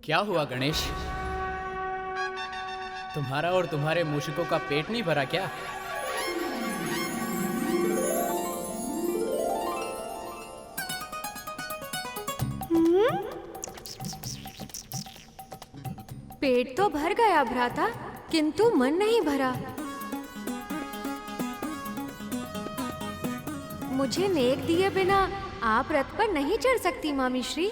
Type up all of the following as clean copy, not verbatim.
क्या हुआ गणेश? तुम्हारा और तुम्हारे मूषकों का पेट नहीं भरा क्या? पेट तो भर गया भ्राता, किंतु मन नहीं भरा। मुझे नेक दिए बिना आप रथ पर नहीं चढ़ सकती मामी श्री।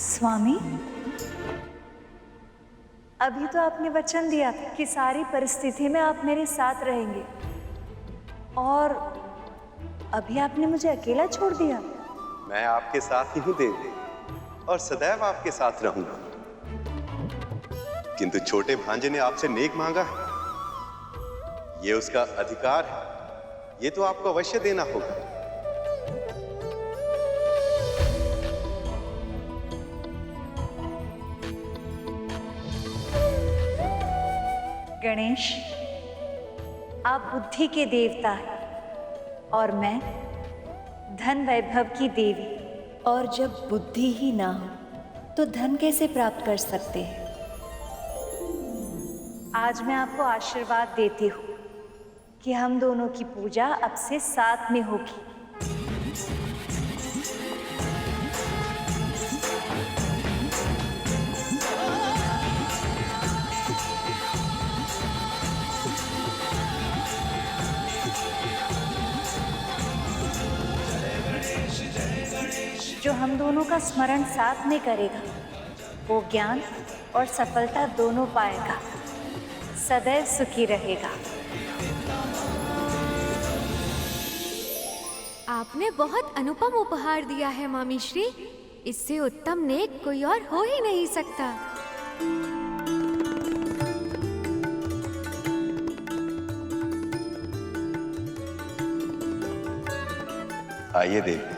स्वामी, अभी तो आपने वचन दिया था कि सारी परिस्थिति में आप मेरे साथ रहेंगे, और अभी आपने मुझे अकेला छोड़ दिया। मैं आपके साथ ही हूं देवी, और सदैव आपके साथ रहूंगा। किंतु छोटे भांजे ने आपसे नेक मांगा है, ये उसका अधिकार है, ये तो आपको अवश्य देना होगा। गणेश, आप बुद्धि के देवता हैं और मैं धन वैभव की देवी, और जब बुद्धि ही ना हो तो धन कैसे प्राप्त कर सकते हैं। आज मैं आपको आशीर्वाद देती हूँ कि हम दोनों की पूजा अब से साथ में होगी। जो हम दोनों का स्मरण साथ में करेगा, वो ज्ञान और सफलता दोनों पाएगा, सदैव सुखी रहेगा। आपने बहुत अनुपम उपहार दिया है मामी श्री। इससे उत्तम नेक कोई और हो ही नहीं सकता। आइए देवी।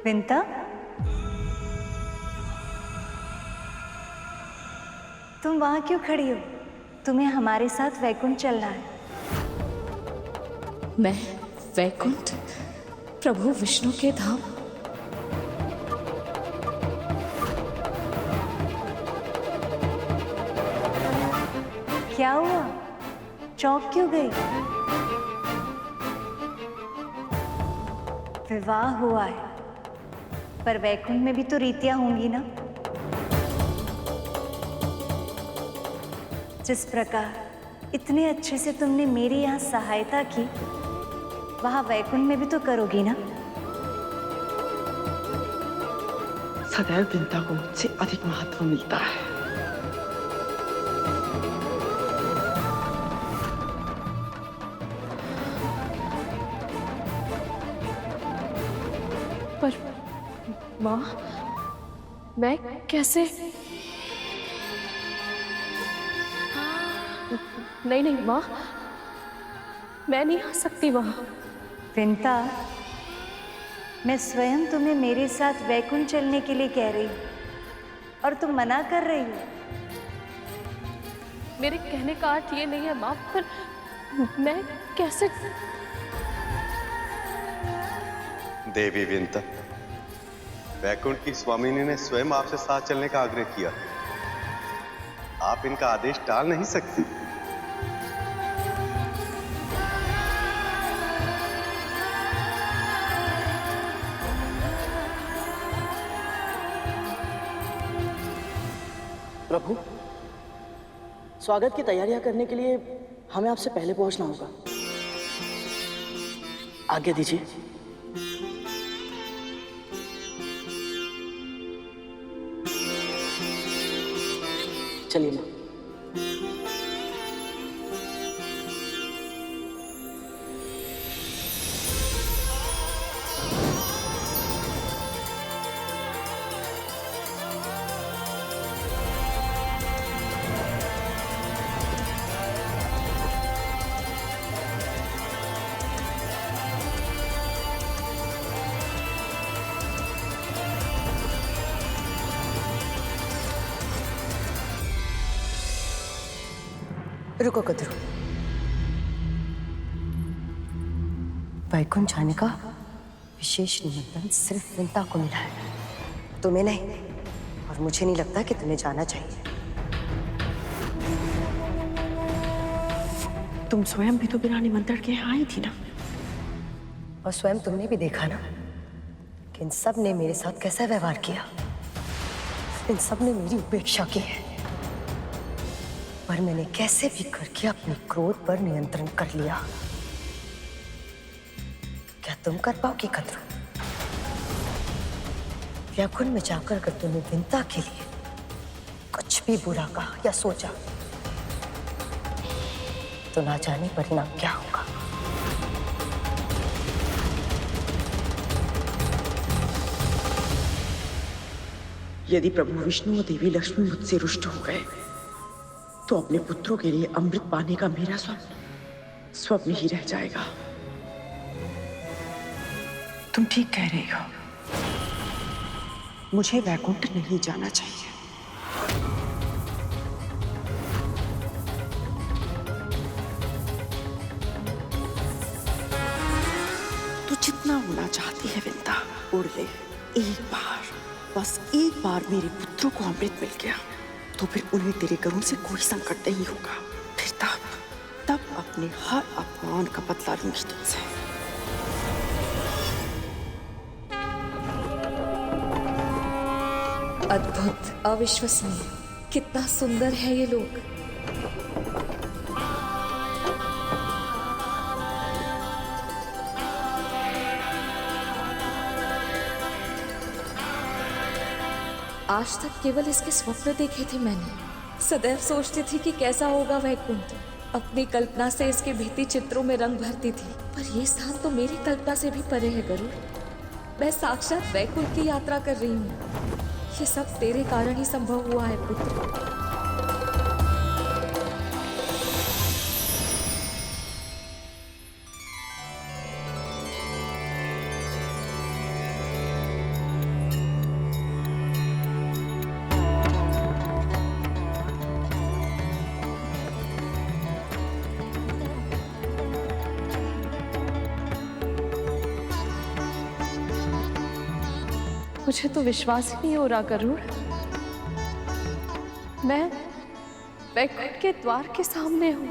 विंता, तुम वहां क्यों खड़ी हो? तुम्हें हमारे साथ वैकुंठ चलना है। मैं वैकुंठ? प्रभु विष्णु के धाम? क्या हुआ? चौंक क्यों गई? विवाह हुआ है, पर वैकुंठ में भी तो रीतियां होंगी ना। जिस प्रकार इतने अच्छे से तुमने मेरी यहाँ सहायता की, वहां वैकुंठ में भी तो करोगी ना। सदैव विंता को मुझसे अधिक महत्व मिलता है। पर माँ, मैं कैसे? नहीं नहीं माँ, मैं नहीं आ सकती वहां। विंता, मैं स्वयं तुम्हें मेरे साथ वैकुंठ चलने के लिए कह रही हूँ, और तुम मना कर रही हो। मेरे कहने का अर्थ ये नहीं है माँ, पर मैं कैसे? देवी विंता, वैकुंठ की स्वामिनी ने स्वयं आपसे साथ चलने का आग्रह किया। आप इनका आदेश टाल नहीं सकती। प्रभु, स्वागत की तैयारियां करने के लिए हमें आपसे पहले पहुंचना होगा। आज्ञा दीजिए। चलिए माँ। रुको कद्रू, वैकुंठ जाने का विशेष निमंत्रण सिर्फ विंता को मिला है, तुम्हें नहीं। और मुझे नहीं लगता कि तुम्हें जाना चाहिए। तुम स्वयं भी तो बिना निमंत्रण के यहाँ आई थी ना। और स्वयं तुमने भी देखा ना कि इन सब ने मेरे साथ कैसा व्यवहार किया। इन सब ने मेरी उपेक्षा की है, पर मैंने कैसे भी करके अपने क्रोध पर नियंत्रण कर लिया। क्या तुम कर पाओगी कद्रू? व्याकुंठ में जाकर अगर तुमने विंता के लिए कुछ भी बुरा कहा या सोचा, तो ना जाने परिणाम क्या होगा। यदि प्रभु विष्णु और देवी लक्ष्मी मुझसे रुष्ट हो गए, तो अपने पुत्रों के लिए अमृत पाने का मेरा स्वप्न स्वप्न ही रह जाएगा। तुम ठीक कह रही हो, मुझे वैकुंठ नहीं जाना चाहिए। तू जितना होना चाहती है विंता, उड़ ले। एक बार, बस एक बार मेरे पुत्रों को अमृत मिल गया, तो फिर उन्हें तेरे करुण से कोई संकट नहीं होगा। फिर तब अपने हर अपमान का बदला लूंगी तुमसे। अद्भुत, अविश्वसनीय, कितना सुंदर है ये लोग। आज तक केवल इसके स्वप्न देखे थे मैंने। सदैव सोचती थी कि कैसा होगा वैकुंठ। अपनी कल्पना से इसके भित्ति चित्रों में रंग भरती थी, पर ये स्थान तो मेरी कल्पना से भी परे है गरुड़। मैं साक्षात वैकुंठ की यात्रा कर रही हूँ। ये सब तेरे कारण ही संभव हुआ है पुत्र। मुझे तो विश्वास ही नहीं हो रहा गरुड़, मैं वैकुंठ के द्वार के सामने हूँ।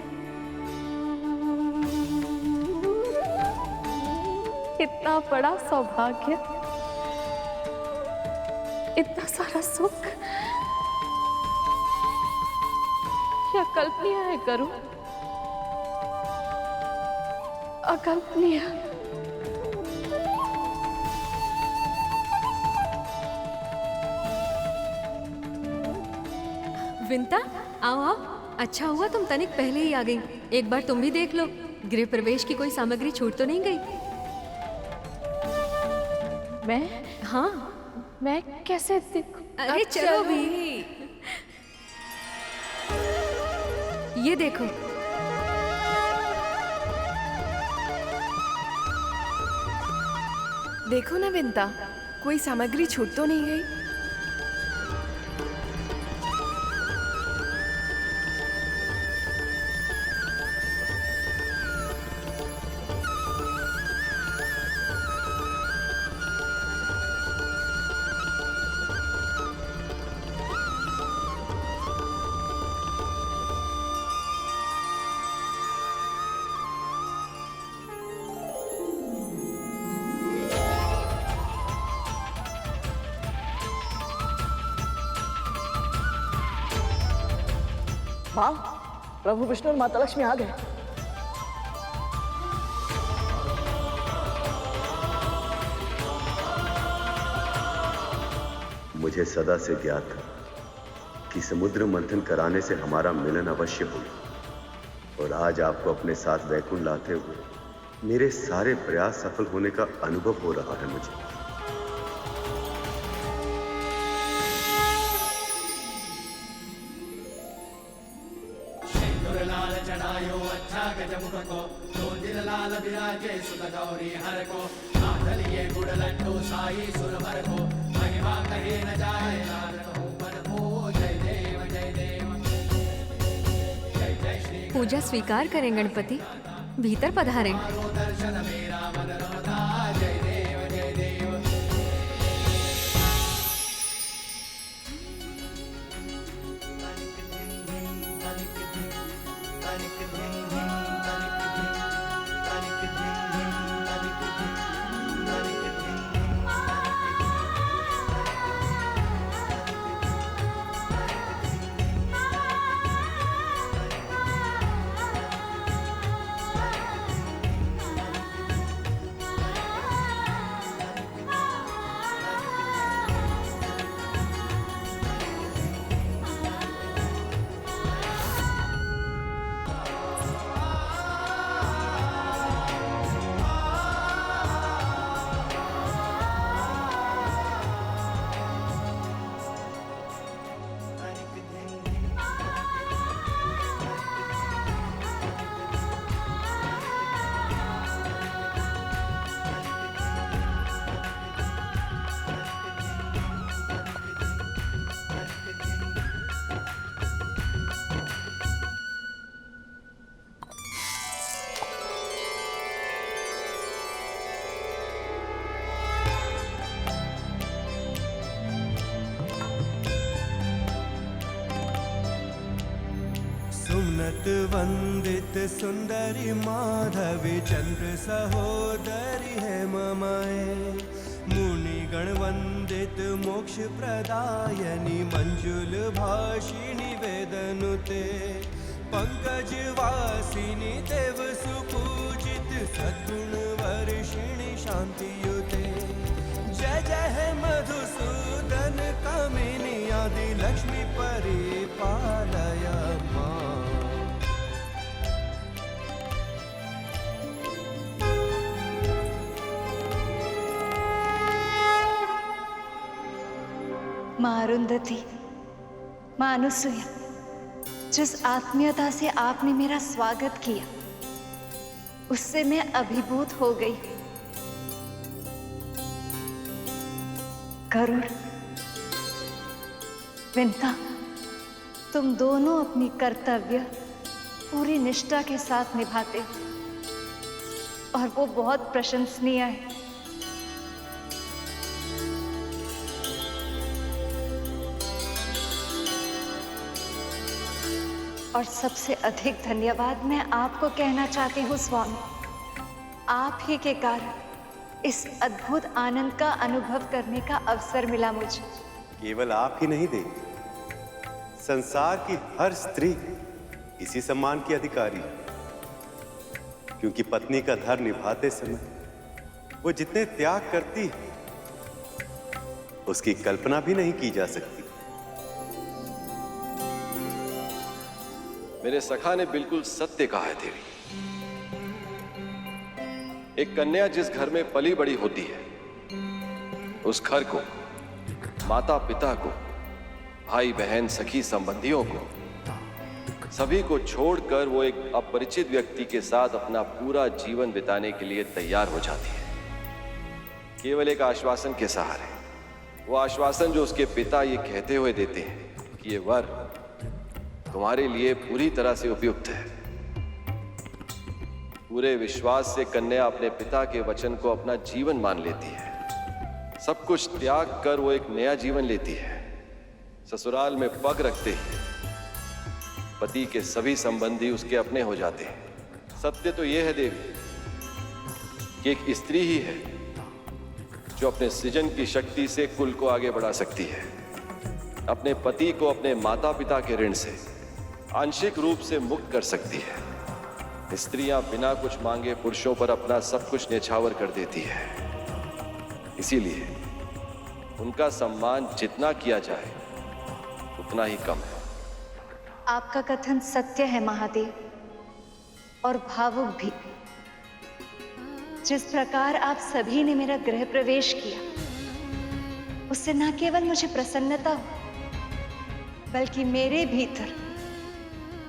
इतना बड़ा सौभाग्य, इतना सारा सुख, क्या कल्पनीय है गरुड़, अकल्पनीय। विंता, आओ आओ। अच्छा हुआ तुम तनिक पहले ही आ गई। एक बार तुम भी देख लो, गृह प्रवेश की कोई सामग्री छूट तो नहीं गई। मैं हाँ, मैं कैसे देखूं? अरे चलो भी। ये देखो। देखो ना विंता, कोई सामग्री छूट तो नहीं गई। माँ, प्रभु विष्णु और माता लक्ष्मी आ गए। मुझे सदा से ज्ञात था कि समुद्र मंथन कराने से हमारा मिलन अवश्य होगा। और आज आपको अपने साथ वैकुंठ लाते हुए मेरे सारे प्रयास सफल होने का अनुभव हो रहा है मुझे। पूजा स्वीकार करें गणपति, भीतर पधारें। सुमनत वंदित सुंदरी माधवी चंद्र सहोदरी है ममाए। मुनि गण वंदित मोक्ष प्रदायनी मंजुल भाषिणी वेदनुते। पंकज वासिनी देव सुपूजित सद्गुण वर्षिणी शांतियुते। जय जय मधुसूदन कामिनी आदि लक्ष्मी परिपालय मां। माँ अरुंधति, माँ अनुसुया, जिस आत्मीयता से आपने मेरा स्वागत किया उससे मैं अभिभूत हो गई। गरुड़, विंता, तुम दोनों अपनी कर्तव्य पूरी निष्ठा के साथ निभाते हो और वो बहुत प्रशंसनीय है। और सबसे अधिक धन्यवाद मैं आपको कहना चाहती हूँ स्वामी। आप ही के कारण इस अद्भुत आनंद का अनुभव करने का अवसर मिला मुझे। केवल आप ही नहीं देवी, संसार की हर स्त्री इसी सम्मान की अधिकारी है। क्योंकि पत्नी का धर्म निभाते समय वो जितने त्याग करती है उसकी कल्पना भी नहीं की जा सकती। मेरे सखा ने बिल्कुल सत्य कहा है देवी। एक कन्या जिस घर में पली बड़ी होती है उस घर को, माता पिता को, भाई बहन सखी संबंधियों को, सभी को छोड़कर वो एक अपरिचित व्यक्ति के साथ अपना पूरा जीवन बिताने के लिए तैयार हो जाती है, केवल एक आश्वासन के सहारे। वो आश्वासन जो उसके पिता ये कहते हुए देते हैं कि ये वर तुम्हारे लिए पूरी तरह से उपयुक्त है। पूरे विश्वास से कन्या अपने पिता के वचन को अपना जीवन मान लेती है। सब कुछ त्याग कर वो एक नया जीवन लेती है। ससुराल में पग रखते ही पति के सभी संबंधी उसके अपने हो जाते हैं। सत्य तो यह है देवी कि एक स्त्री ही है जो अपने सृजन की शक्ति से कुल को आगे बढ़ा सकती है। अपने पति को अपने माता पिता के ऋण से आंशिक रूप से मुक्त कर सकती है। स्त्रियां बिना कुछ मांगे पुरुषों पर अपना सब कुछ न्यौछावर कर देती है। इसीलिए उनका सम्मान जितना किया जाए उतना ही कम है। आपका कथन सत्य है महादेव, और भावुक भी। जिस प्रकार आप सभी ने मेरा गृह प्रवेश किया, उससे न केवल मुझे प्रसन्नता हो, बल्कि मेरे भीतर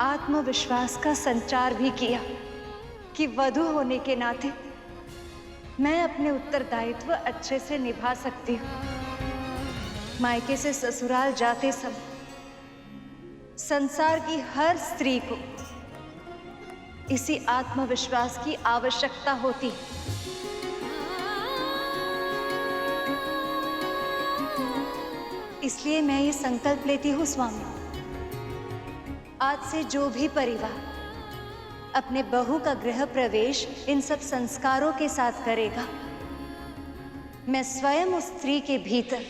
आत्मविश्वास का संचार भी किया कि वधू होने के नाते मैं अपने उत्तरदायित्व अच्छे से निभा सकती हूँ। मायके से ससुराल जाते समय संसार की हर स्त्री को इसी आत्मविश्वास की आवश्यकता होती है। इसलिए मैं ये संकल्प लेती हूँ स्वामी, आज से जो भी परिवार अपने बहू का गृह प्रवेश इन सब संस्कारों के साथ करेगा, मैं स्वयं उस स्त्री के भीतर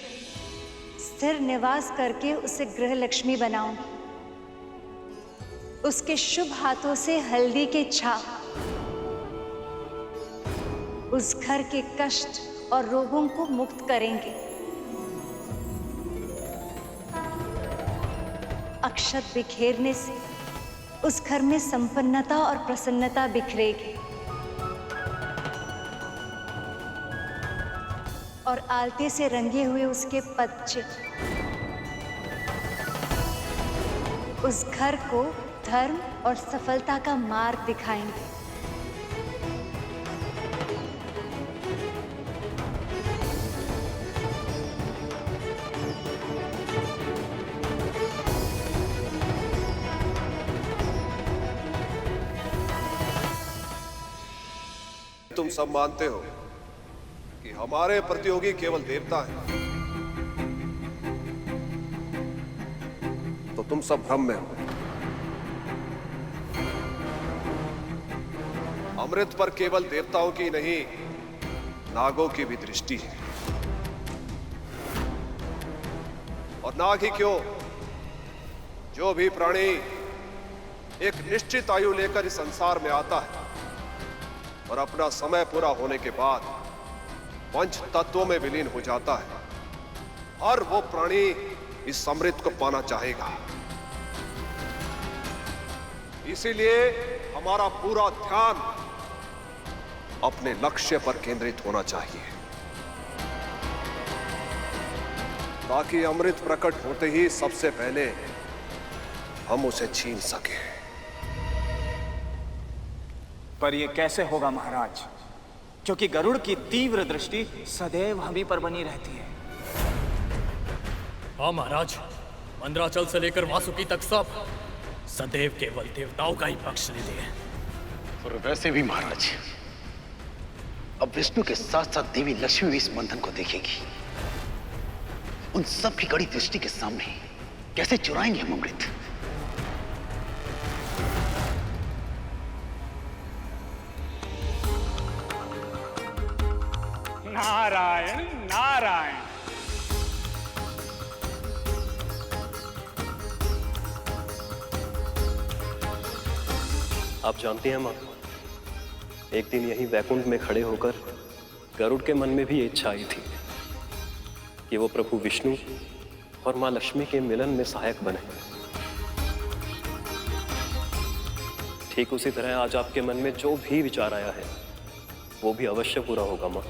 स्थिर निवास करके उसे गृह लक्ष्मी बनाऊंगी। उसके शुभ हाथों से हल्दी के छाप उस घर के कष्ट और रोगों को मुक्त करेंगे। अक्षत बिखेरने से उस घर में संपन्नता और प्रसन्नता बिखरेगी, और आलते से रंगे हुए उसके पदचिह्न उस घर को धर्म और सफलता का मार्ग दिखाएंगे। तुम सब मानते हो कि हमारे प्रतियोगी केवल देवता हैं, तो तुम सब भ्रम में हो। अमृत पर केवल देवताओं की नहीं, नागों की भी दृष्टि है। और नाग ही क्यों, जो भी प्राणी एक निश्चित आयु लेकर इस संसार में आता है और अपना समय पूरा होने के बाद पंच तत्वों में विलीन हो जाता है, हर वो प्राणी इस अमृत को पाना चाहेगा। इसीलिए हमारा पूरा ध्यान अपने लक्ष्य पर केंद्रित होना चाहिए, ताकि अमृत प्रकट होते ही सबसे पहले हम उसे छीन सके। पर यह कैसे होगा महाराज, क्योंकि गरुड़ की तीव्र दृष्टि सदैव हम ही पर बनी रहती है। हाँ महाराज, मंदराचल से लेकर वासुकी तक सब सदैव केवल देवताओं का ही पक्ष लेते हैं। और वैसे भी महाराज, अब विष्णु के साथ साथ देवी लक्ष्मी भी इस बंधन को देखेगी। उन सब की कड़ी दृष्टि के सामने कैसे चुराएंगे हम अमृत? नारायण नारायण। आप जानती हैं मां, एक दिन यहीं वैकुंठ में खड़े होकर गरुड़ के मन में भी ये इच्छा आई थी कि वो प्रभु विष्णु और मां लक्ष्मी के मिलन में सहायक बने। ठीक उसी तरह आज आपके मन में जो भी विचार आया है वो भी अवश्य पूरा होगा मां।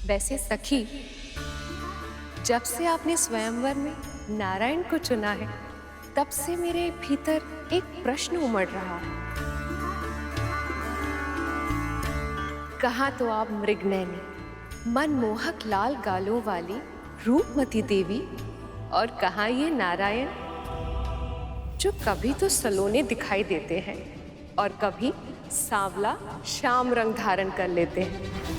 वैसे सखी, जब से आपने स्वयंवर में नारायण को चुना है, तब से मेरे भीतर एक प्रश्न उमड़ रहा है। कहाँ तो आप मृगनयनी, मनमोहक लाल गालों वाली रूपमती देवी, और कहाँ ये नारायण जो कभी तो सलोने दिखाई देते हैं और कभी सांवला श्याम रंग धारण कर लेते हैं।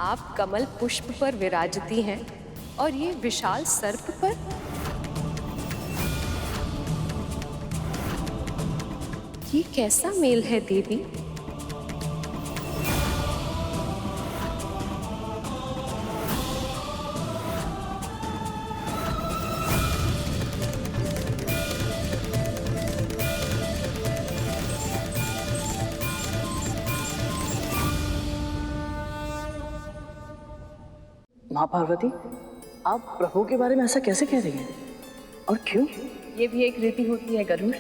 आप कमल पुष्प पर विराजती हैं और ये विशाल सर्प पर। ये कैसा मेल है देवी? माँ पार्वती, आप प्रभु के बारे में ऐसा कैसे कह रही हैं? और क्यों? ये भी एक रीति होती है गरुड़।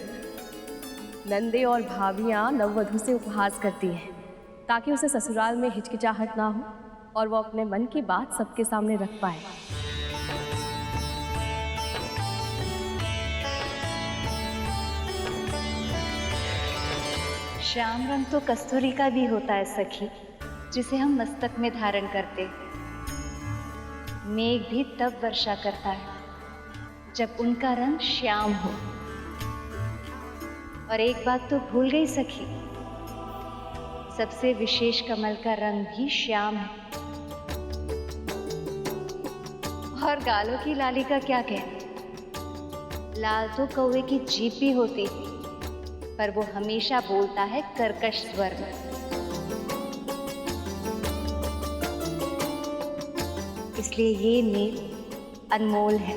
नंदे और भाभियाँ नववधू से उपहास करती हैं ताकि उसे ससुराल में हिचकिचाहट ना हो और वो अपने मन की बात सबके सामने रख पाए। श्याम रंग तो कस्तूरी का भी होता है सखी, जिसे हम मस्तक में धारण करते। मेघ भी तब वर्षा करता है जब उनका रंग श्याम हो। और एक बात तो भूल गई सखी, सबसे विशेष कमल का रंग भी श्याम है। और गालों की लाली का क्या कहना, लाल तो कौवे की जीभ भी होती थी, पर वो हमेशा बोलता है कर्कश स्वर में। इसलिए ये मेल अनमोल है।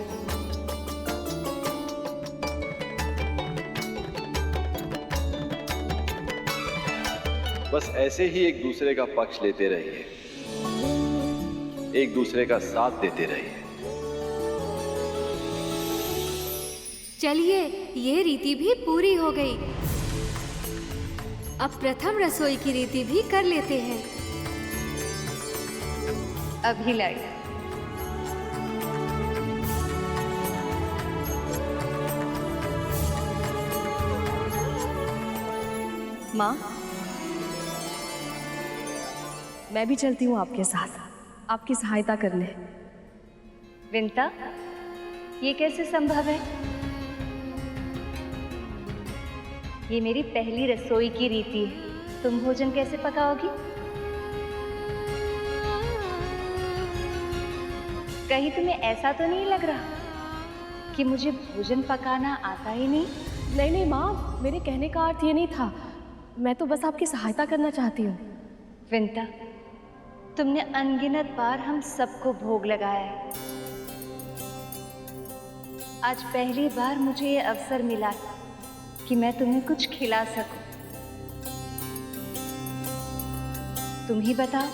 बस ऐसे ही एक दूसरे का पक्ष लेते रहिए, एक दूसरे का साथ देते रहिए। चलिए, ये रीति भी पूरी हो गई। अब प्रथम रसोई की रीति भी कर लेते हैं। अभी लाई। माँ, मैं भी चलती हूँ आपके साथ, आपकी सहायता करने। विंता, ये कैसे संभव है? ये मेरी पहली रसोई की रीति है, तुम भोजन कैसे पकाओगी? कहीं तुम्हें ऐसा तो नहीं लग रहा कि मुझे भोजन पकाना आता ही नहीं? नहीं नहीं माँ, मेरे कहने का अर्थ ये नहीं था। मैं तो बस आपकी सहायता करना चाहती हूँ। विंता, तुमने अनगिनत बार हम सबको भोग लगाया है। आज पहली बार मुझे ये अवसर मिला कि मैं तुम्हें कुछ खिला सकूं। तुम ही बताओ,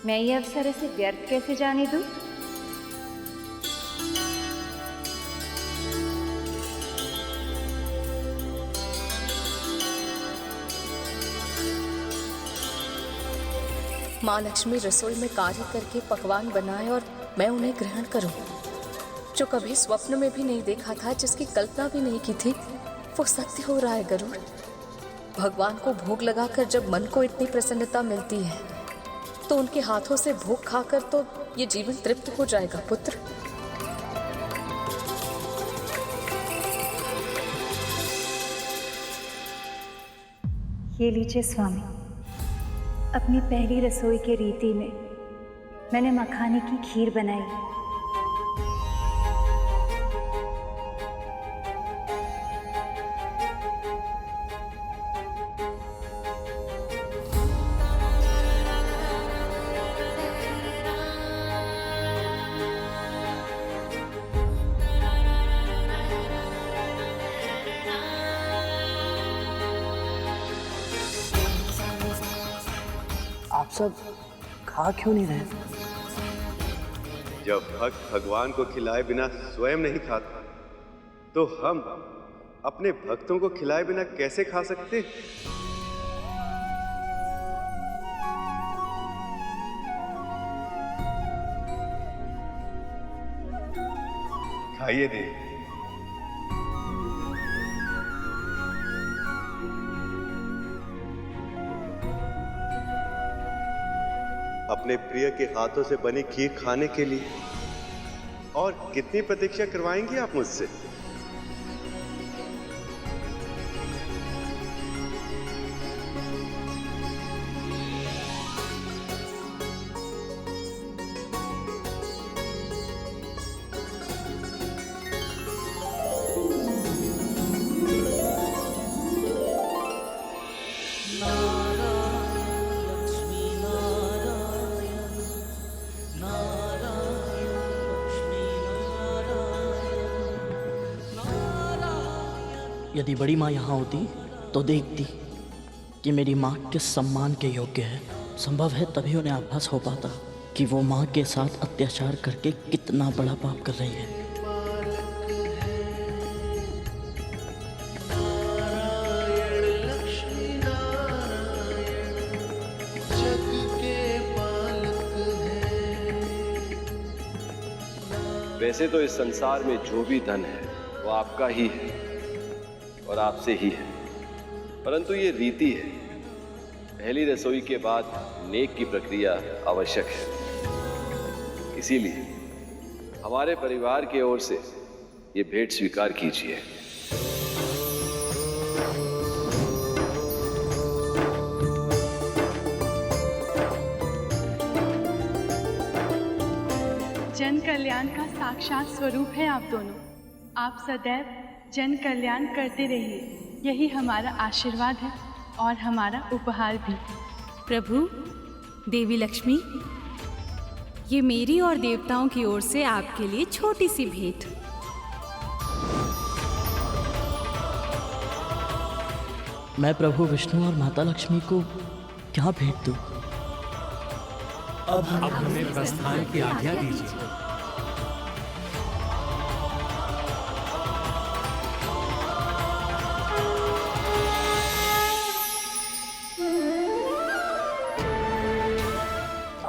मैं ये अवसर ऐसे व्यर्थ कैसे जाने दूं? माँ लक्ष्मी रसोई में कार्य करके पकवान बनाए और मैं उन्हें ग्रहण करूं, जो कभी स्वप्न में भी नहीं देखा था, जिसकी कल्पना भी नहीं की थी, वो सत्य हो रहा है गरुड़। भगवान को भोग लगाकर जब मन को इतनी प्रसन्नता मिलती है, तो उनके हाथों से भोग खाकर तो ये जीवन तृप्त हो जाएगा पुत्र। ये लीजिए स्वामी, अपनी पहली रसोई के रीति में मैंने मखाने की खीर बनाई। आप सब खा क्यों नहीं रहे? जब भक्त भगवान को खिलाए बिना स्वयं नहीं खाता, तो हम अपने भक्तों को खिलाए बिना कैसे खा सकते? खाइए देव। अपने प्रिय के हाथों से बनी खीर खाने के लिए और कितनी प्रतीक्षा करवाएंगी आप मुझसे? यदि बड़ी माँ यहाँ होती तो देखती कि मेरी माँ किस सम्मान के योग्य है। संभव है तभी उन्हें आभास हो पाता कि वो माँ के साथ अत्याचार करके कितना बड़ा पाप कर रही है। वैसे तो इस संसार में जो भी धन है वो आपका ही है और आपसे ही है, परंतु ये रीति है, पहली रसोई के बाद नेक की प्रक्रिया आवश्यक है। इसीलिए हमारे परिवार की ओर से ये भेंट स्वीकार कीजिए। जन कल्याण का साक्षात स्वरूप है आप दोनों। आप सदैव जन कल्याण करते रहिए, यही हमारा आशीर्वाद है और हमारा उपहार भी। प्रभु, देवी लक्ष्मी, ये मेरी और देवताओं की ओर से आपके लिए छोटी सी भेंट। मैं प्रभु विष्णु और माता लक्ष्मी को क्या भेंट दूं? अब हमें प्रस्थान की आज्ञा दीजिए।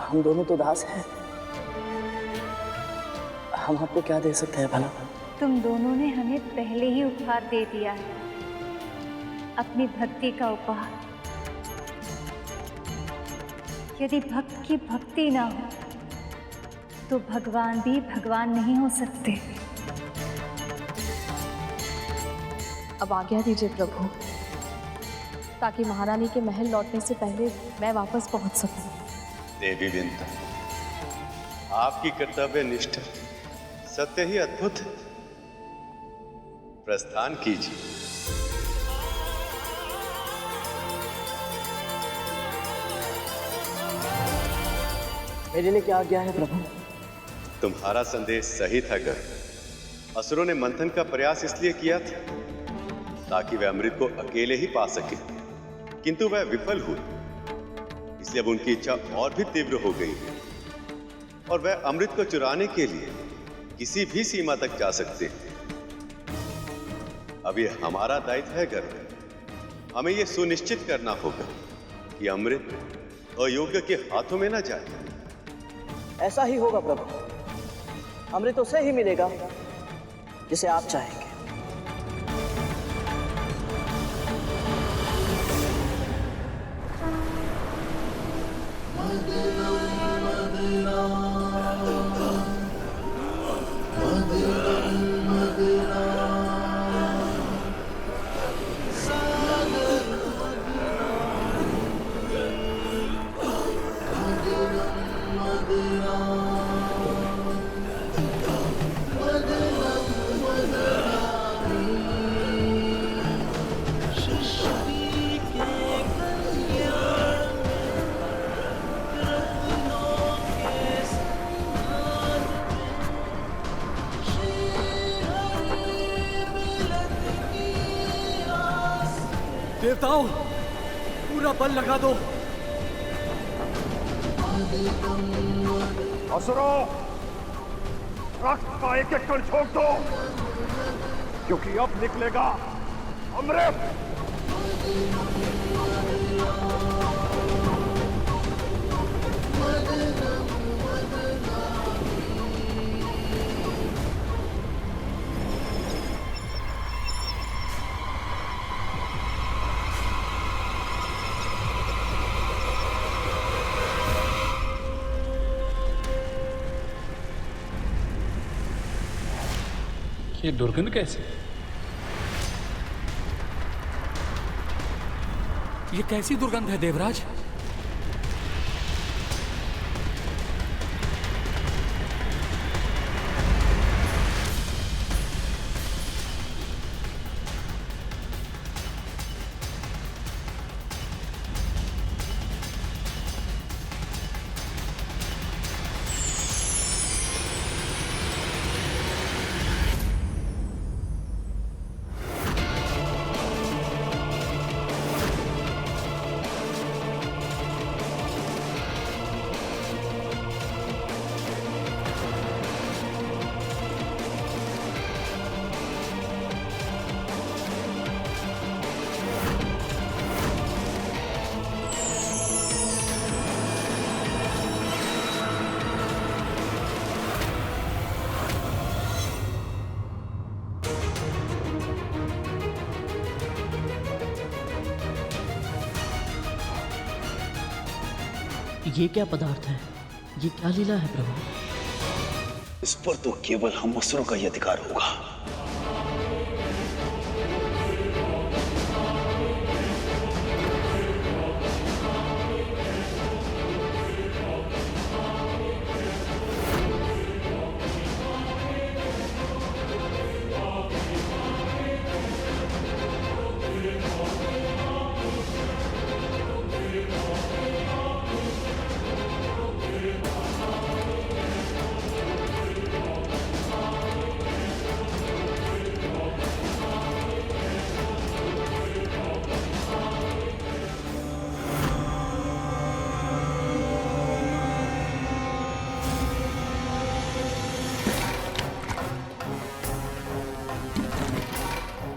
हम दोनों तो दास हैं, हम आपको क्या दे सकते हैं भला? तुम दोनों ने हमें पहले ही उपहार दे दिया है, अपनी भक्ति का उपहार। यदि भक्त की भक्ति ना हो तो भगवान भी भगवान नहीं हो सकते। अब आज्ञा दीजिए प्रभु, ताकि महारानी के महल लौटने से पहले मैं वापस पहुंच सकूं। देवी विंता, आपकी कर्तव्य निष्ठा सत्य ही अद्भुत है। प्रस्थान कीजिए। मेरे लिए क्या आज्ञा है प्रभु? तुम्हारा संदेश सही था गर। असुरों ने मंथन का प्रयास इसलिए किया था ताकि वह अमृत को अकेले ही पा सके, किंतु वह विफल हुए, इसलिए अब उनकी इच्छा और भी तीव्र हो गई है और वह अमृत को चुराने के लिए किसी भी सीमा तक जा सकते हैं। अब यह हमारा दायित्व है गर। हमें यह सुनिश्चित करना होगा कि अमृत अयोग्य के हाथों में ना जाए। ऐसा ही होगा प्रभु, अमृत उसे ही मिलेगा जिसे आप चाहेंगे। देवताओं, पूरा बल लगा दो। असुरों, रक्त का एक एक कण छोड़ दो, क्योंकि अब निकलेगा अमृत। ये दुर्गंध कैसे? ये कैसी दुर्गंध है देवराज? ये क्या पदार्थ है? ये क्या लीला है प्रभु? इस पर तो केवल हम असुरों का ही अधिकार होगा।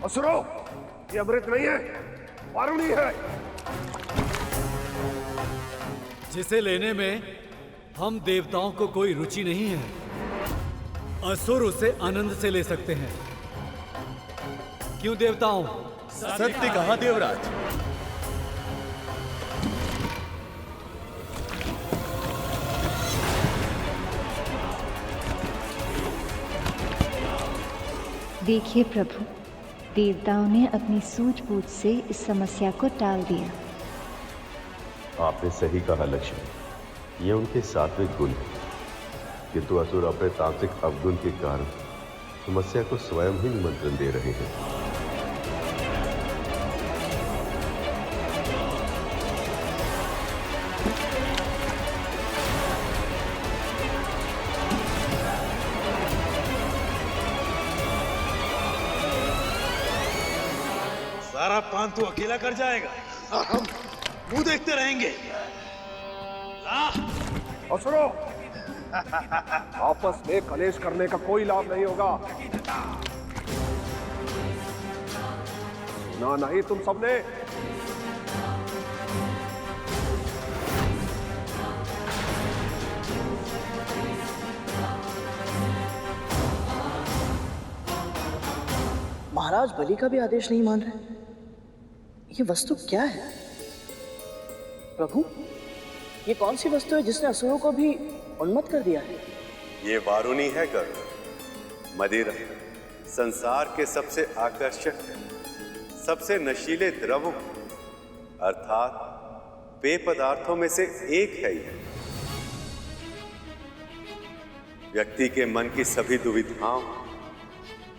असुरो, ये अमृत नहीं है, वारुणी है। जिसे लेने में हम देवताओं को कोई रुचि नहीं है। असुर उसे आनंद से ले सकते हैं। क्यों देवताओं? सत्य कहा देवराज। देखिए प्रभु, देवताओं ने अपनी सूझबूझ से इस समस्या को टाल दिया। आपने सही कहा लक्ष्मी, ये उनके सात्विक गुण है, किंतु असुर अपने तामसिक अवगुण के कारण समस्या को स्वयं ही निमंत्रण दे रहे हैं। सारा पान तू अकेला कर जाएगा और हम मुंह देखते रहेंगे। असुरो, आपस में कलेश करने का कोई लाभ नहीं होगा। सुना नहीं तुम सबने? महाराज बलि का भी आदेश नहीं मान रहे। ये वस्तु क्या है प्रभु? ये कौन सी वस्तु है जिसने असुरों को भी उन्मत्त कर दिया है? ये वारुणी है गरुड़। मदिरा संसार के सबसे आकर्षक, सबसे नशीले द्रवों अर्थात पेय पदार्थों में से एक है। यह व्यक्ति के मन की सभी दुविधाओं,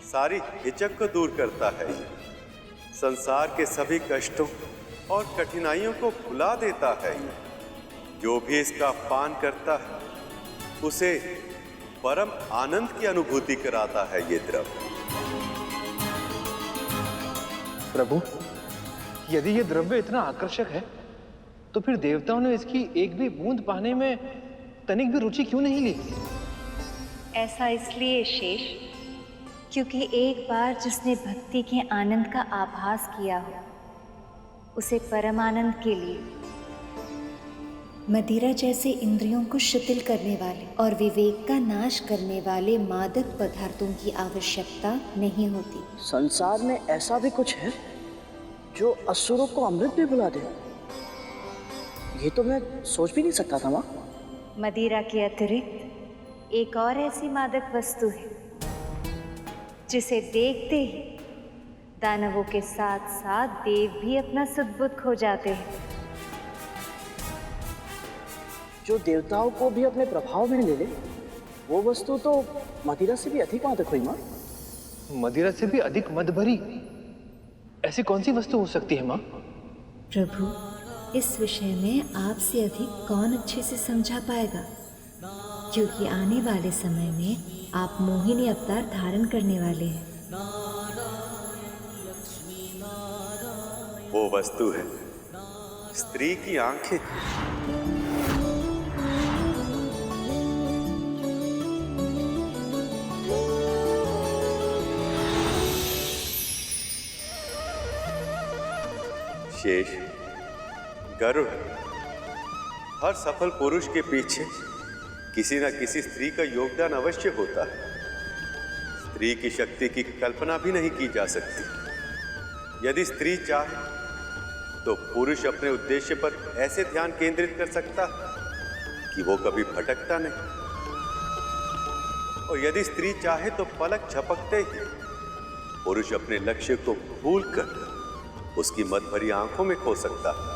सारी हिचक को दूर करता है। संसार के सभी कष्टों और कठिनाइयों को भुला देता है। जो भी इसका पान करता है उसे परम आनंद की अनुभूति कराता है ये द्रव्य। प्रभु, यदि ये द्रव्य इतना आकर्षक है तो फिर देवताओं ने इसकी एक भी बूंद पाने में तनिक भी रुचि क्यों नहीं ली? ऐसा इसलिए शेष, क्योंकि एक बार जिसने भक्ति के आनंद का आभास किया हो, उसे परम आनंद के लिए मदिरा जैसे इंद्रियों को शिथिल करने वाले और विवेक का नाश करने वाले मादक पदार्थों की आवश्यकता नहीं होती। संसार में ऐसा भी कुछ है जो असुरों को अमृत भी बुला दे? ये तो मैं सोच भी नहीं सकता था माँ। मदिरा के अतिरिक्त एक और ऐसी मादक वस्तु है जिसे देखते ही दानवों के साथ साथ देव भी अपना सद्बुद्ध खो जाते हैं। जो देवताओं को भी अपने प्रभाव में ले ले, वो वस्तु तो मदिरा से भी अधिक मादक हुई माँ। मदिरा से भी अधिक मद भरी ऐसी कौन सी वस्तु हो सकती है माँ? प्रभु, इस विषय में आपसे अधिक कौन अच्छे से समझा पाएगा, क्योंकि आने वाले समय में आप मोहिनी अवतार धारण करने वाले हैं। वो वस्तु है स्त्री की आंखें। शेष, गरुड़, हर सफल पुरुष के पीछे किसी न किसी स्त्री का योगदान अवश्य होता है। स्त्री की शक्ति की कल्पना भी नहीं की जा सकती। यदि स्त्री चाहे तो पुरुष अपने उद्देश्य पर ऐसे ध्यान केंद्रित कर सकता है कि वो कभी भटकता नहीं, और यदि स्त्री चाहे तो पलक झपकते ही पुरुष अपने लक्ष्य को भूलकर उसकी मद भरी आंखों में खो सकता है।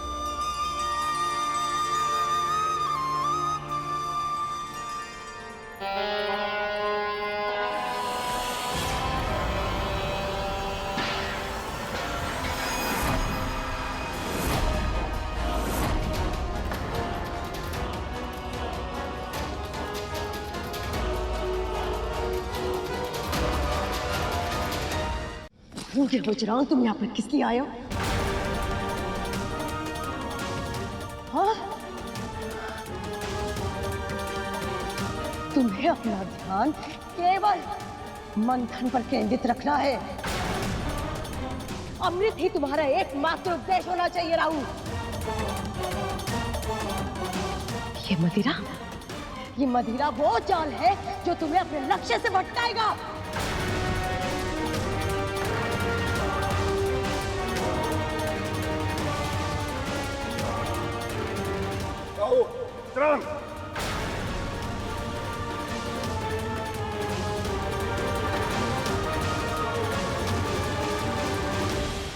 मुझे बजरंग, तुम यहाँ पर किस लिए आए हो? हाँ? तुम्हें अपना ध्यान केवल मंथन पर केंद्रित रखना है। अमृत ही तुम्हारा एकमात्र उद्देश्य होना चाहिए राहु। ये मदिरा वो जाल है जो तुम्हें अपने लक्ष्य से भटकाएगा।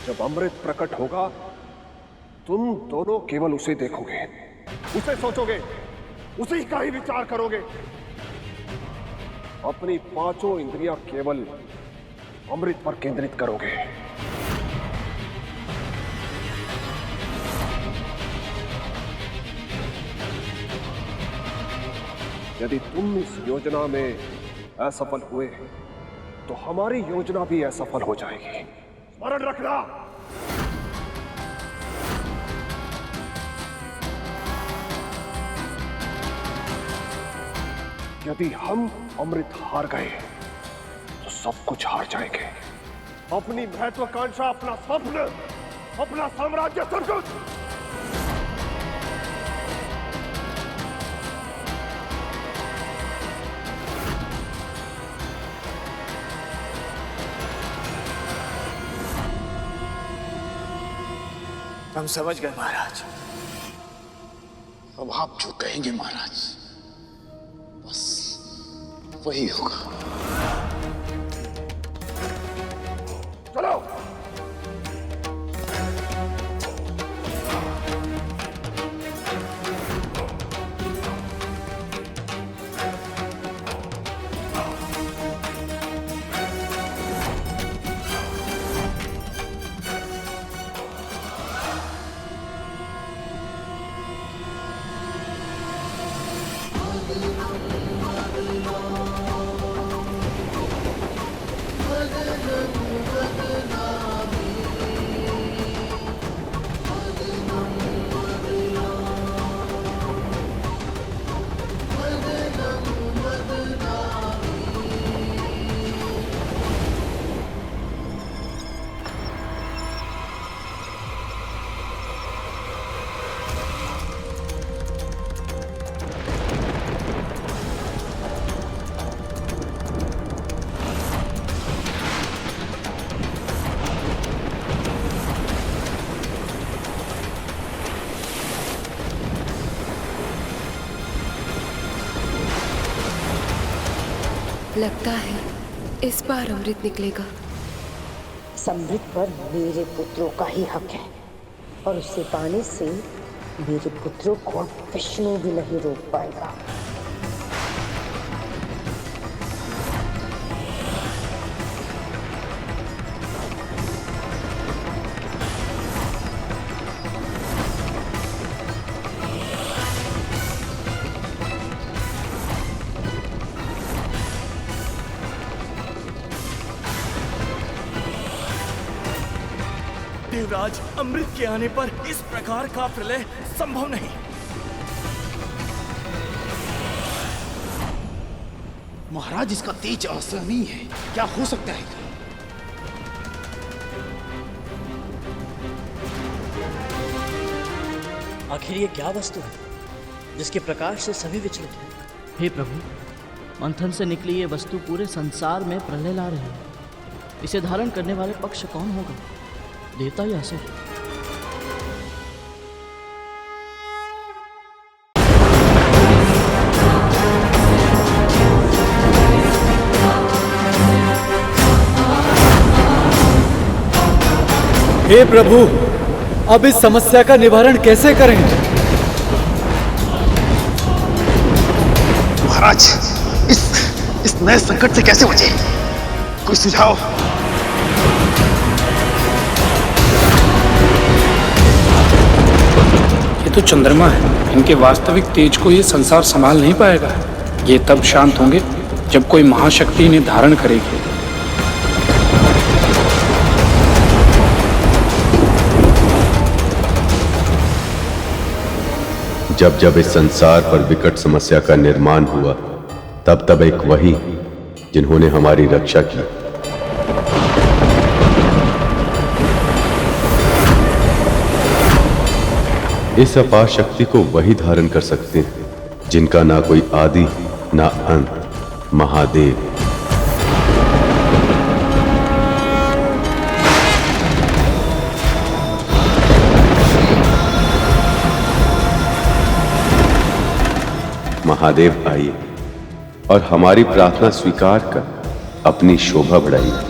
जब अमृत प्रकट होगा, तुम दोनों केवल उसे देखोगे, उसे सोचोगे, उसी का ही विचार करोगे। अपनी पांचों इंद्रियां केवल अमृत पर केंद्रित करोगे। यदि तुम इस योजना में असफल हुए तो हमारी योजना भी असफल हो जाएगी। स्मरण रखना। यदि हम अमृत हार गए तो सब कुछ हार जाएंगे। अपनी महत्वाकांक्षा, अपना स्वप्न, अपना साम्राज्य, सब कुछ। हम समझ गए महाराज। अब आप जो कहेंगे महाराज, बस वही होगा। चलो। लगता है इस बार अमृत निकलेगा। इस अमृत पर मेरे पुत्रों का ही हक है, और उसे पाने से मेरे पुत्रों को विष्णु भी नहीं रोक पाएगा। देवराज, अमृत के आने पर इस प्रकार का प्रलय संभव नहीं। महाराज, इसका तेज असहनीय है। क्या हो सकता है? आखिर ये क्या वस्तु है जिसके प्रकाश से सभी विचलित हैं? हे प्रभु, मंथन से निकली ये वस्तु पूरे संसार में प्रलय ला रही है। इसे धारण करने वाले पक्ष कौन होगा? देवता या असुर? हे प्रभु, अब इस समस्या का निवारण कैसे करें? महाराज, इस नए संकट से कैसे बचे? कोई सुझाव? ये तो चंद्रमा है। इनके वास्तविक तेज को ये संसार संभाल नहीं पाएगा। ये तब शांत होंगे जब कोई महाशक्ति इन्हें धारण करेगी। जब जब इस संसार पर विकट समस्या का निर्माण हुआ, तब तब एक वही जिन्होंने हमारी रक्षा की। इस अपार शक्ति को वही धारण कर सकते हैं जिनका ना कोई आदि ना अंत, महादेव। महादेव आइए और हमारी प्रार्थना स्वीकार कर अपनी शोभा बढ़ाइए।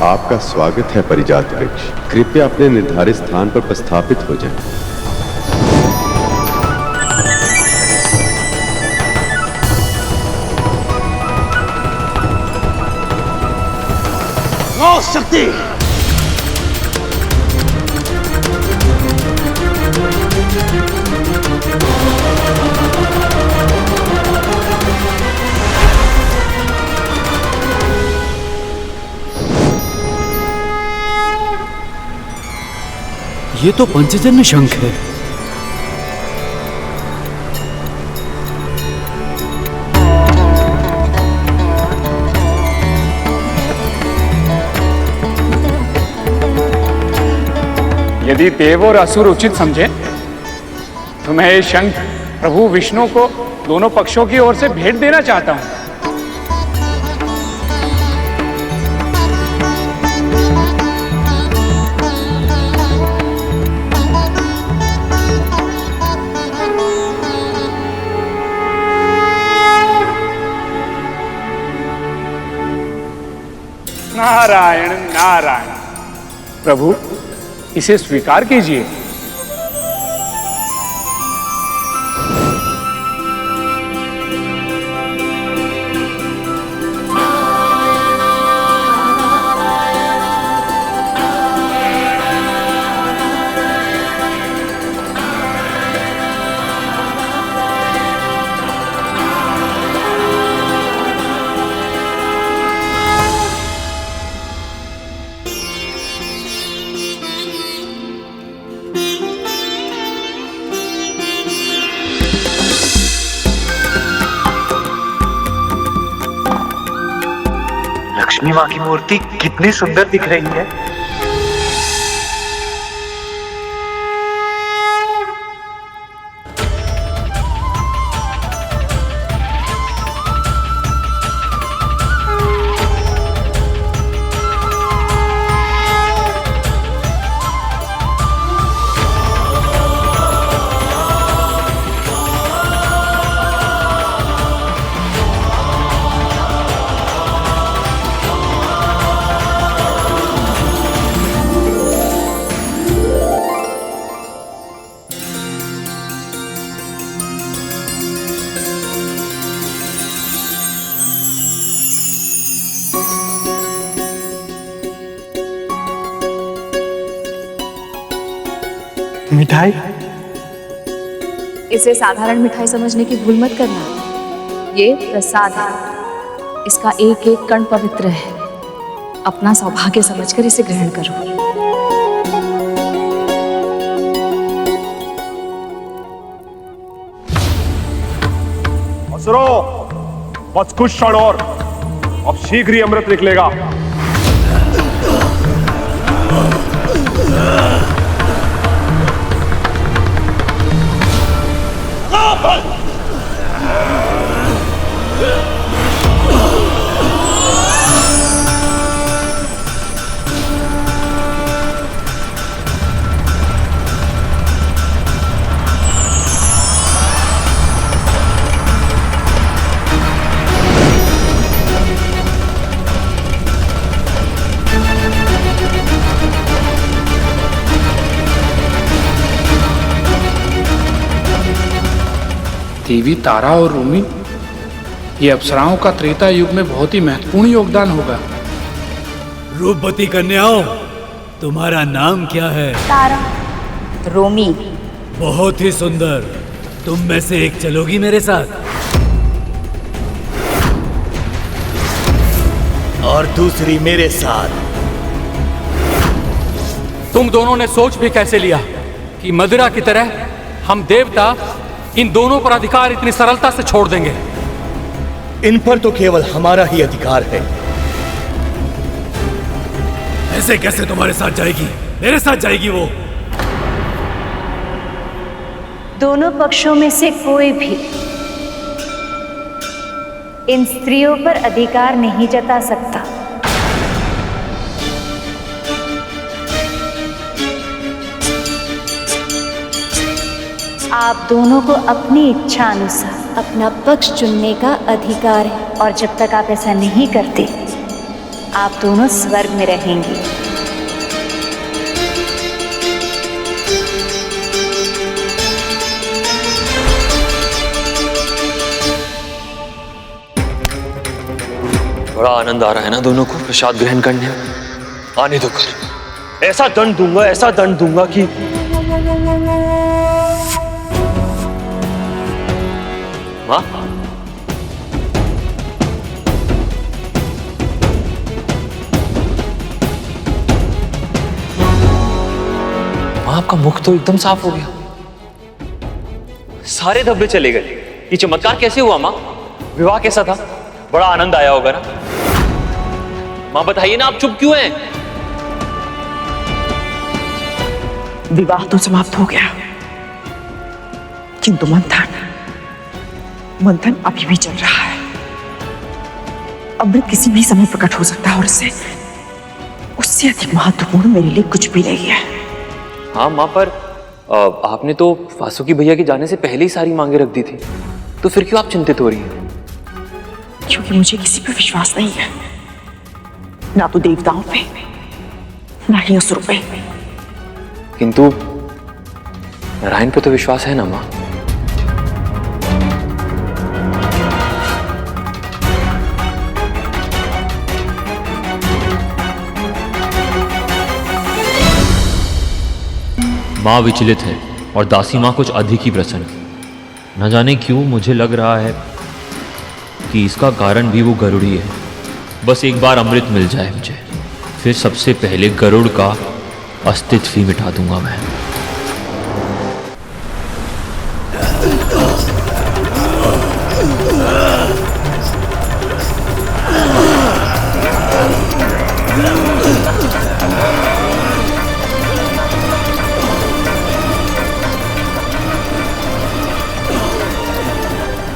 आपका स्वागत है परिजात वृक्ष। कृपया अपने निर्धारित स्थान पर प्रस्थापित हो जाएं। शक्ति ये तो पंचजन्य शंख है। यदि देव और असुर उचित समझे तो मैं ये शंख प्रभु विष्णु को दोनों पक्षों की ओर से भेंट देना चाहता हूं। नारायण नारायण। प्रभु इसे स्वीकार कीजिए। लक्ष्मी माँ की मूर्ति कितनी सुंदर दिख रही है। मिठाई? इसे साधारण मिठाई समझने की भूल मत करना। ये प्रसाद है। इसका एक एक कण पवित्र है। अपना सौभाग्य समझकर इसे ग्रहण करो। असुरो, बस कुछ क्षण और, अब शीघ्र ही अमृत निकलेगा। देवी तारा और रूमी, ये अप्सराओं का त्रेता युग में बहुत ही महत्वपूर्ण योगदान होगा। रूपवती कन्याओं, तुम्हारा नाम क्या है? तारा। रोमी। बहुत ही सुंदर। तुम में से एक चलोगी मेरे साथ और दूसरी मेरे साथ। तुम दोनों ने सोच भी कैसे लिया कि मदिरा की तरह हम देवता इन दोनों पर अधिकार इतनी सरलता से छोड़ देंगे? इन पर तो केवल हमारा ही अधिकार है। ऐसे कैसे तुम्हारे साथ जाएगी? मेरे साथ जाएगी वो। दोनों पक्षों में से कोई भी इन स्त्रियों पर अधिकार नहीं जता सकता। आप दोनों को अपनी इच्छा अनुसार अपना पक्ष चुनने का अधिकार है, और जब तक आप ऐसा नहीं करते आप दोनों स्वर्ग में रहेंगे। बड़ा आनंद आ रहा है ना दोनों को प्रसाद ग्रहण करने में। आने दो कर, ऐसा दंड दूंगा कि माँ, आपका मुख तो एकदम साफ हो गया, सारे धब्बे चले गए। ये चमत्कार कैसे हुआ माँ? विवाह कैसा था? बड़ा आनंद आया होगा ना? माँ बताइए ना, आप चुप क्यों हैं? विवाह तो समाप्त हो गया, किंतु मंथन अभी भी चल रहा है। अमृत किसी भी समय प्रकट हो सकता है और उससे अधिक महत्वपूर्ण मेरे लिए कुछ भी नहीं है। हाँ माँ, पर आपने तो वासुकी भैया के जाने से पहले ही सारी मांगे रख दी थी, तो फिर क्यों आप चिंतित हो रही हैं? क्योंकि मुझे किसी पे विश्वास नहीं है, ना तो देवताओं पे, ना ही असुरों पे। किंतु नारायण पे तो विश्वास है ना माँ? माँ विचलित है और दासी माँ कुछ अधिक ही प्रसन्न। न जाने क्यों मुझे लग रहा है कि इसका कारण भी वो गरुड़ी है। बस एक बार अमृत मिल जाए मुझे, फिर सबसे पहले गरुड़ का अस्तित्व ही मिटा दूंगा मैं।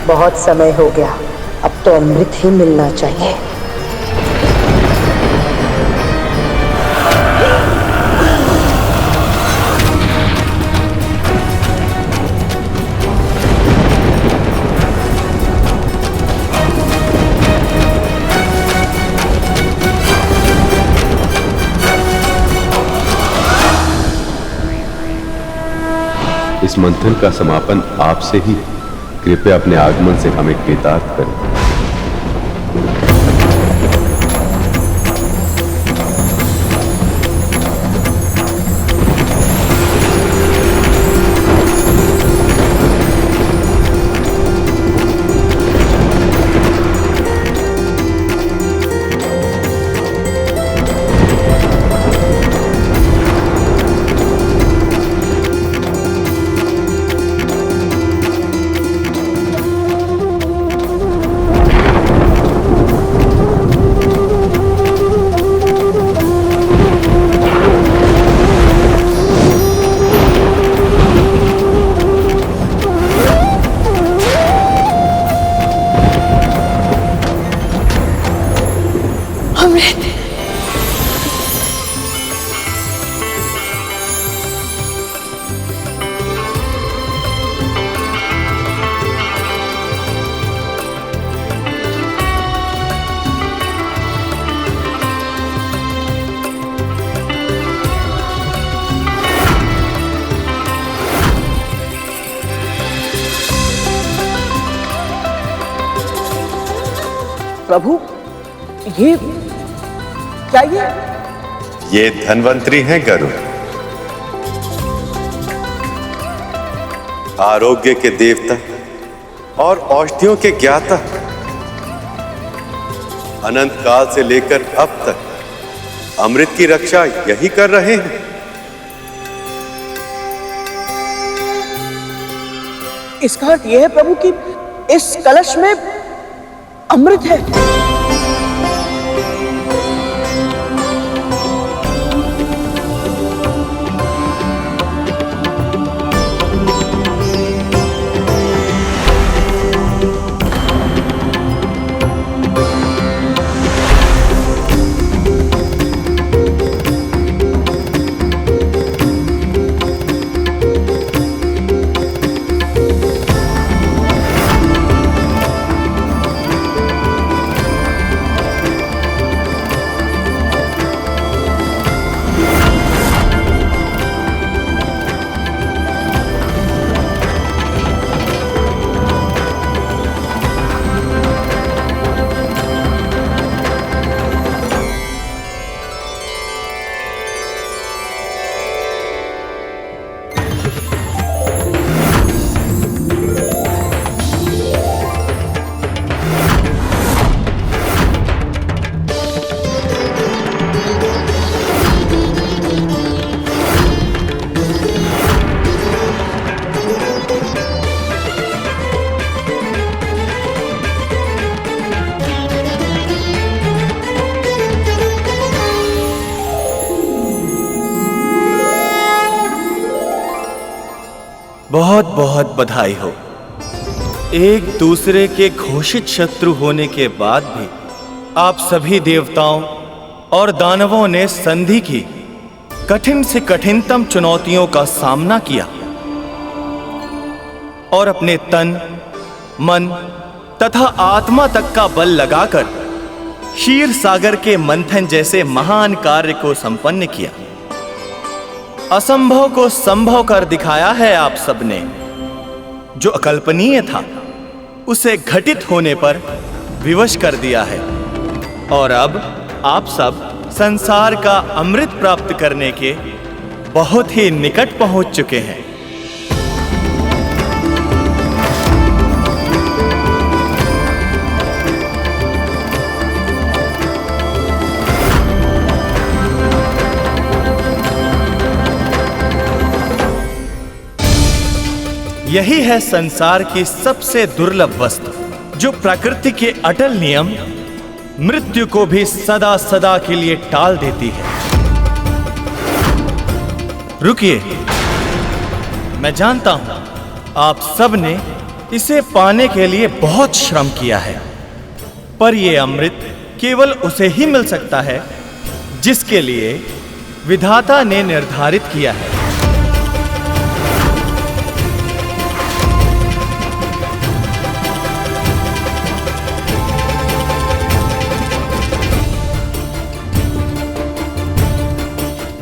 बहुत समय हो गया, अब तो अमृत ही मिलना चाहिए। इस मंथन का समापन आपसे ही, कृपया अपने आगमन से हमें कृतार्थ करें। प्रभु, ये क्या ये धन्वंतरी हैं गरुड़, आरोग्य के देवता और औषधियों के ज्ञाता। अनंत काल से लेकर अब तक अमृत की रक्षा यही कर रहे हैं। इसका अर्थ यह है प्रभु कि इस कलश में अमृत है। बहुत बहुत बधाई हो। एक दूसरे के घोषित शत्रु होने के बाद भी आप सभी देवताओं और दानवों ने संधि की कठिन से कठिनतम चुनौतियों का सामना किया और अपने तन, मन तथा आत्मा तक का बल लगाकर क्षीर सागर के मंथन जैसे महान कार्य को संपन्न किया। असंभव को संभव कर दिखाया है आप सबने। जो अकल्पनीय था उसे घटित होने पर विवश कर दिया है और अब आप सब संसार का अमृत प्राप्त करने के बहुत ही निकट पहुंच चुके हैं। यही है संसार की सबसे दुर्लभ वस्तु, जो प्रकृति के अटल नियम मृत्यु को भी सदा सदा के लिए टाल देती है। रुकिए, मैं जानता हूं आप सब ने इसे पाने के लिए बहुत श्रम किया है, पर यह अमृत केवल उसे ही मिल सकता है जिसके लिए विधाता ने निर्धारित किया है।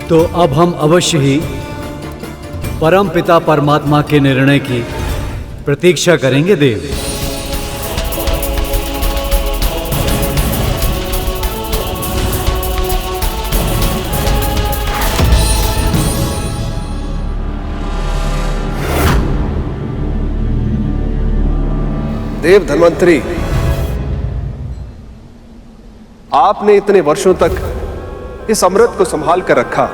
तो अब हम अवश्य ही परम पिता परमात्मा के निर्णय की प्रतीक्षा करेंगे देव। देव धन्वंतरी, आपने इतने वर्षों तक इस अमृत को संभाल कर रखा,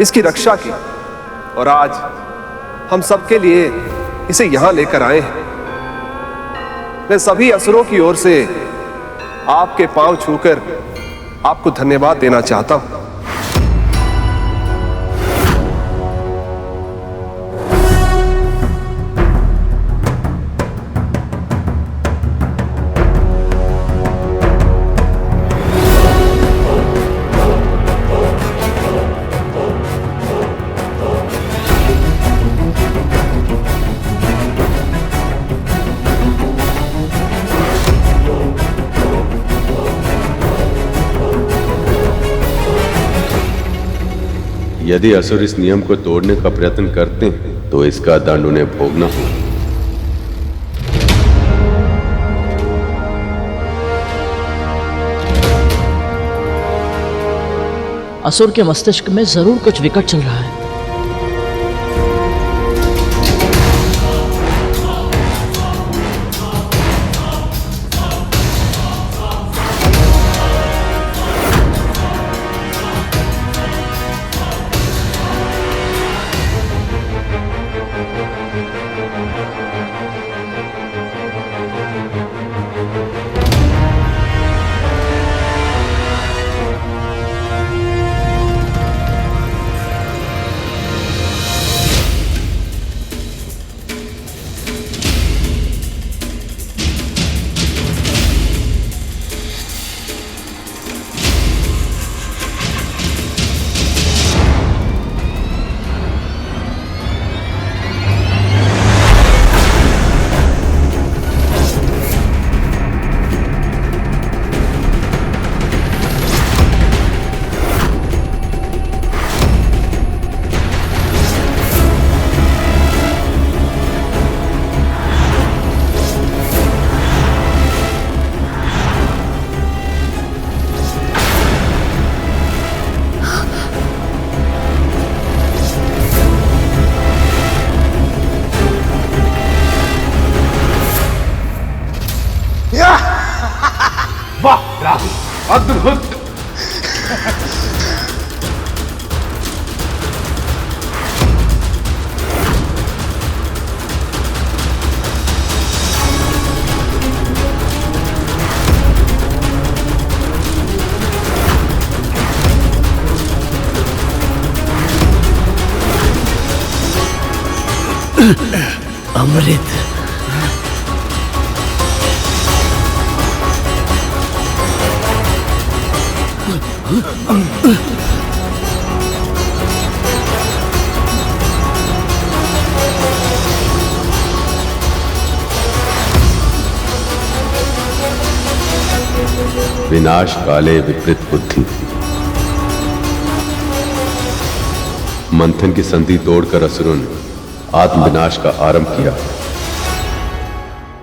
इसकी रक्षा की, और आज हम सबके लिए इसे यहां लेकर आए हैं। मैं सभी असुरों की ओर से आपके पांव छूकर आपको धन्यवाद देना चाहता हूं। यदि असुर इस नियम को तोड़ने का प्रयत्न करते हैं तो इसका दंड उन्हें भोगना होगा। असुर के मस्तिष्क में जरूर कुछ विकट चल रहा है। वाह, अद्भुत। अमृत। विनाश काले विपरीत बुद्धि। मंथन की संधि तोड़कर असुरों ने आत्मविनाश का आरंभ किया।